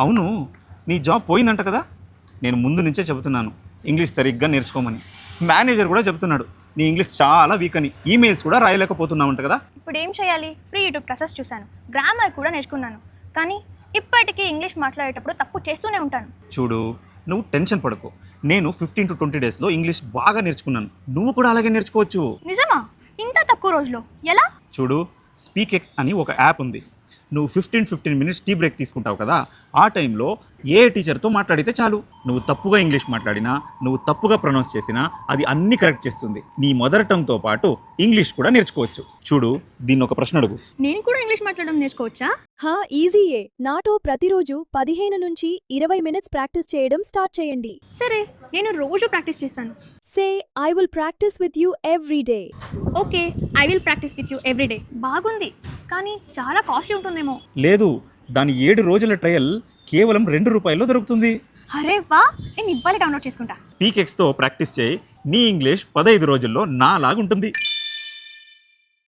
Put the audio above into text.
అవును, నీ జాబ్ పోయిందంట కదా. నేను ముందు నుంచే చెబుతున్నాను ఇంగ్లీష్ సరిగ్గా నేర్చుకోమని. మేనేజర్ కూడా చెబుతున్నాడు నీ ఇంగ్లీష్ చాలా వీక్ అని. ఈమెయిల్స్ కూడా రాయలేకపోతున్నావంట కదా. ఇప్పుడు ఏం చేయాలి? ఫ్రీ యూట్యూబ్ క్లాసెస్ చూశాను, గ్రామర్ కూడా నేర్చుకున్నాను. కానీ ఇప్పటికీ ఇంగ్లీష్ మాట్లాడేటప్పుడు తప్పు చేస్తూనే ఉంటాను. చూడు, నువ్వు టెన్షన్ పడకు. నేను 15 to 20 డేస్లో ఇంగ్లీష్ బాగా నేర్చుకున్నాను. నువ్వు కూడా అలాగే నేర్చుకోవచ్చు. నిజమా? ఇంత తక్కువ రోజులో ఎలా? చూడు, స్పీకెక్స్ అని ఒక యాప్ ఉంది. నువ్వు 15 మినిట్స్ టీ బ్రేక్ తీసుకుంటావు కదా, ఆ టైంలో ఏ టీచర్తో మాట్లాడితే చాలు. నువ్వు తప్పుగా ఇంగ్లీష్ మాట్లాడినా, నువ్వు తప్పుగా ప్రొనౌన్స్ చేసినా అది అన్ని కరెక్ట్ చేస్తుంది. నీ మదర్ టంగ్తో పాటు ఇంగ్లీష్ కూడా నేర్చుకోవచ్చు. చూడు, దీన్ని ఒక ప్రశ్న అడుగు. నేను కూడా ఇంగ్లీష్ మాట్లాడడం నేర్చుకోవచ్చా? ఈజీయే. నాతో ప్రతిరోజు 15 నుంచి 20 మినిట్స్ ప్రాక్టీస్ చేయడం స్టార్ట్ చేయండి. సరే, నేను రోజు ప్రాక్టీస్ చేస్తాను. Say I will practice with you every day. Okay, I will practice with you everyday. బాగుంది, కానీ చాలా కాస్ట్లీ ఉంటుందేమో. లేదు, దాని 7 రోజుల ట్రయల్ కేవలం ₹2 దొరుకుతుంది. అరే వా, నేను ఇవ్వాలి డౌన్లోడ్ చేసుకుంటా. స్పీకెక్స్తో ప్రాక్టీస్ చేయి, నీ ఇంగ్లీష్ 15 రోజుల్లో నాలాగుంటుంది.